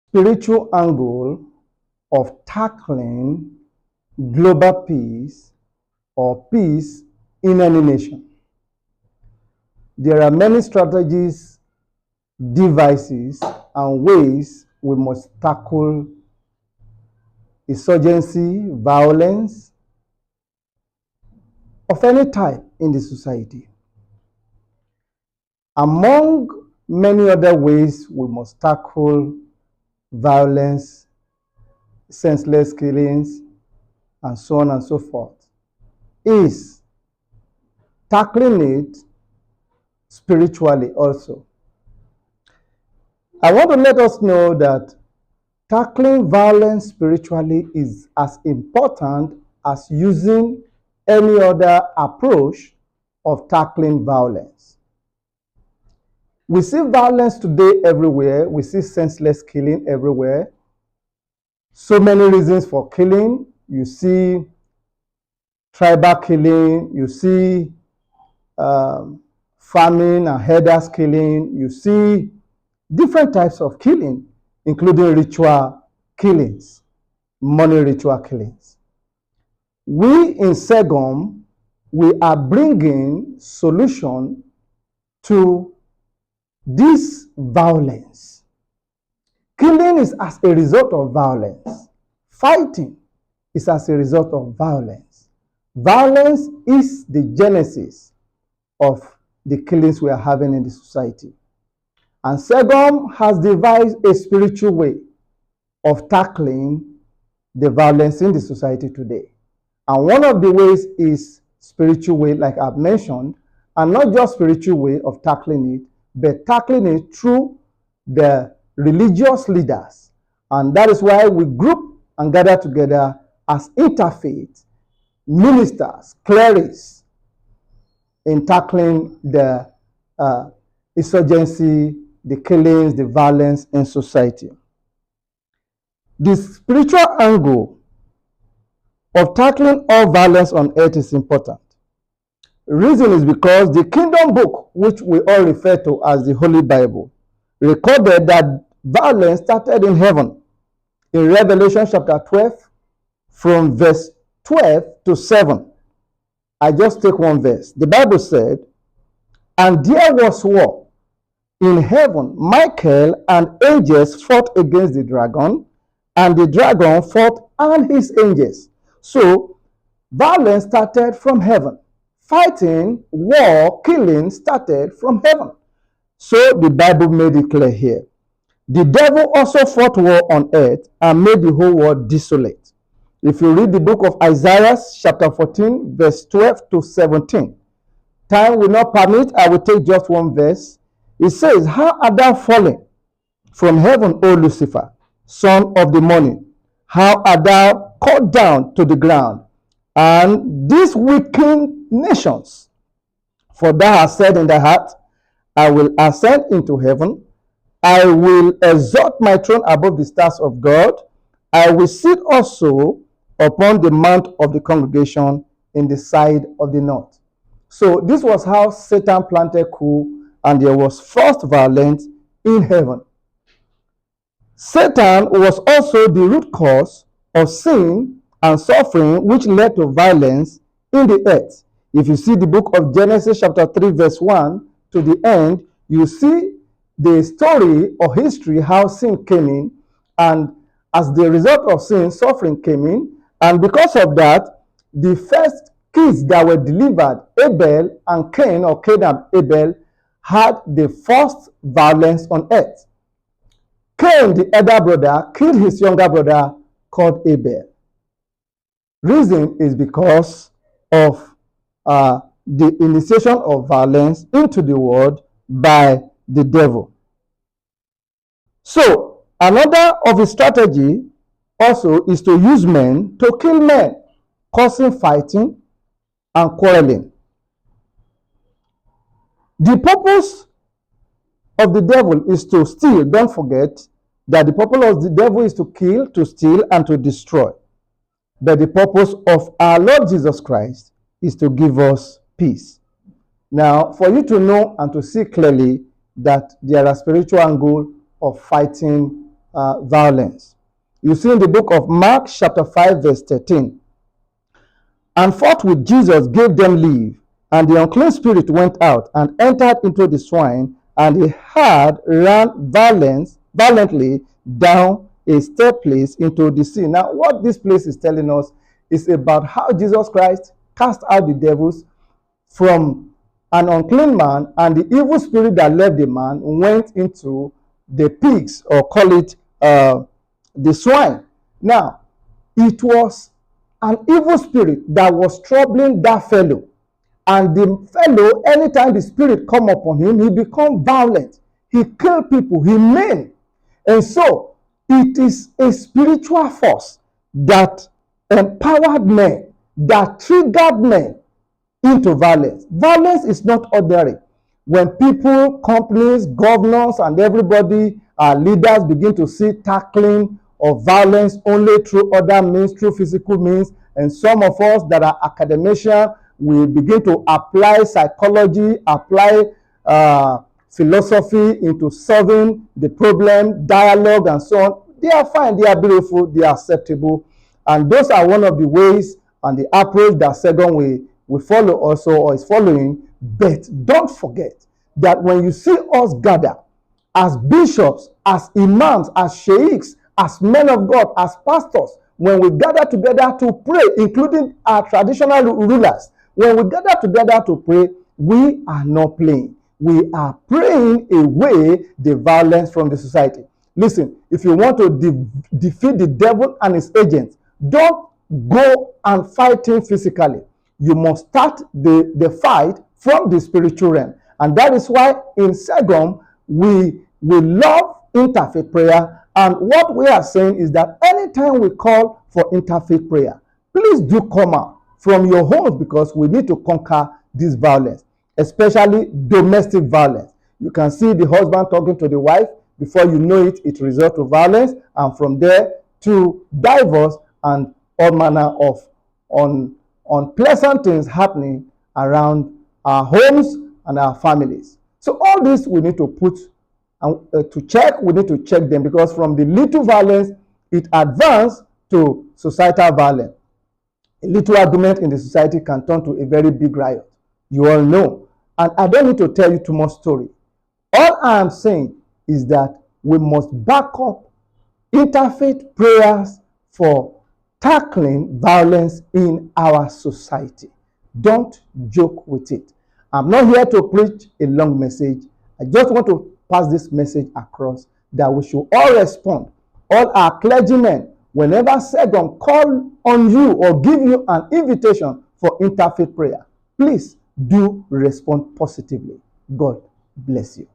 spiritual angle of tackling global peace or peace in any nation. There are many strategies, devices, and ways we must tackle insurgency, violence of any type in the society. Among many other ways we must tackle violence, senseless killings, and so on and so forth, is tackling it spiritually also. I want to let us know that tackling violence spiritually is as important as using any other approach of tackling violence. We see violence today everywhere. We see senseless killing everywhere. So many reasons for killing. You see tribal killing, you see famine and herders killing, you see different types of killing, including ritual killings, money ritual killings. We in Segom, we are bringing solution to this violence. Killing is as a result of violence. Fighting is as a result of violence. Violence is the genesis of the killings we are having in the society. And Segom has devised a spiritual way of tackling the violence in the society today. And one of the ways is spiritual way, like I've mentioned, and not just spiritual way of tackling it, but tackling it through the religious leaders. And that is why we group and gather together as interfaith ministers, clerics, in tackling the insurgency, the killings, the violence in society. The spiritual angle of tackling all violence on earth is important. The reason is because the kingdom book, which we all refer to as the Holy Bible, recorded that violence started in heaven. In Revelation chapter 12, from verse 12 to 7. I just take one verse. The Bible said, "And there was war in heaven. Michael and angels fought against the dragon, and the dragon fought and his angels." So, violence started from heaven. Fighting, war, killing started from heaven. So, the Bible made it clear here. The devil also fought war on earth and made the whole world desolate. If you read the book of Isaiah, chapter 14, verse 12 to 17, time will not permit, I will take just one verse. It says, "How art thou fallen from heaven, O Lucifer, son of the morning? How art thou cut down to the ground? And these weakened nations, for thou hast said in thy heart, I will ascend into heaven. I will exalt my throne above the stars of God. I will sit also upon the mount of the congregation in the side of the north." So this was how Satan planted coup, and there was first violence in heaven. Satan was also the root cause of sin and suffering, which led to violence in the earth. If you see the book of Genesis chapter 3 verse 1 to the end, you see the story or history how sin came in, and as the result of sin, suffering came in, and because of that, the first kids that were delivered, Abel and Cain, or Cain and Abel, had the first violence on earth. Cain, the elder brother, killed his younger brother called Abel. Reason is because of the initiation of violence into the world by the devil. So, another of his strategy also is to use men to kill men, causing fighting and quarreling. The purpose of the devil is to steal. Don't forget that the purpose of the devil is to kill, to steal, and to destroy. But the purpose of our Lord Jesus Christ is to give us peace. Now, for you to know and to see clearly that there are spiritual angles of fighting violence. You see in the book of Mark chapter 5 verse 13, and forthwith Jesus gave them leave, and the unclean spirit went out and entered into the swine, and the herd ran violently down a steep place into the sea. Now, what this place is telling us is about how Jesus Christ cast out the devils from an unclean man, and the evil spirit that left the man went into the pigs, or call it the swine. Now, it was an evil spirit that was troubling that fellow. And the fellow, anytime the spirit come upon him, he become violent. He kill people, he maim. And so, it is a spiritual force that empowered men, that triggered men into violence. Violence is not ordinary. When people, companies, governors, and everybody, leaders begin to see tackling of violence only through other means, through physical means, and some of us that are academicians, we begin to apply psychology, apply philosophy into solving the problem, dialogue, and so on. They are fine, they are beautiful, they are acceptable. And those are one of the ways and the approach that Segun we follow also, or is following. But don't forget that when you see us gather as bishops, as imams, as sheikhs, as men of God, as pastors, when we gather together to pray, including our traditional rulers, when we gather together to pray, we are not playing. We are praying away the violence from the society. Listen, if you want to defeat the devil and his agents, don't go and fight him physically. You must start the fight from the spiritual realm. And that is why in Segun, we love interfaith prayer. And what we are saying is that anytime we call for interfaith prayer, please do come out from your homes, because we need to conquer this violence, especially domestic violence. You can see the husband talking to the wife. Before you know it, it results to violence, and from there to divorce and all manner of unpleasant things happening around our homes and our families. So all this we need to put to check. We need to check them, because from the little violence, it advances to societal violence. A little argument in the society can turn to a very big riot. You all know. And I don't need to tell you too much story. All I am saying is that we must back up interfaith prayers for tackling violence in our society. Don't joke with it. I'm not here to preach a long message. I just want to pass this message across, that we should all respond. All our clergymen, whenever Segun call on you or give you an invitation for interfaith prayer, please do respond positively. God bless you.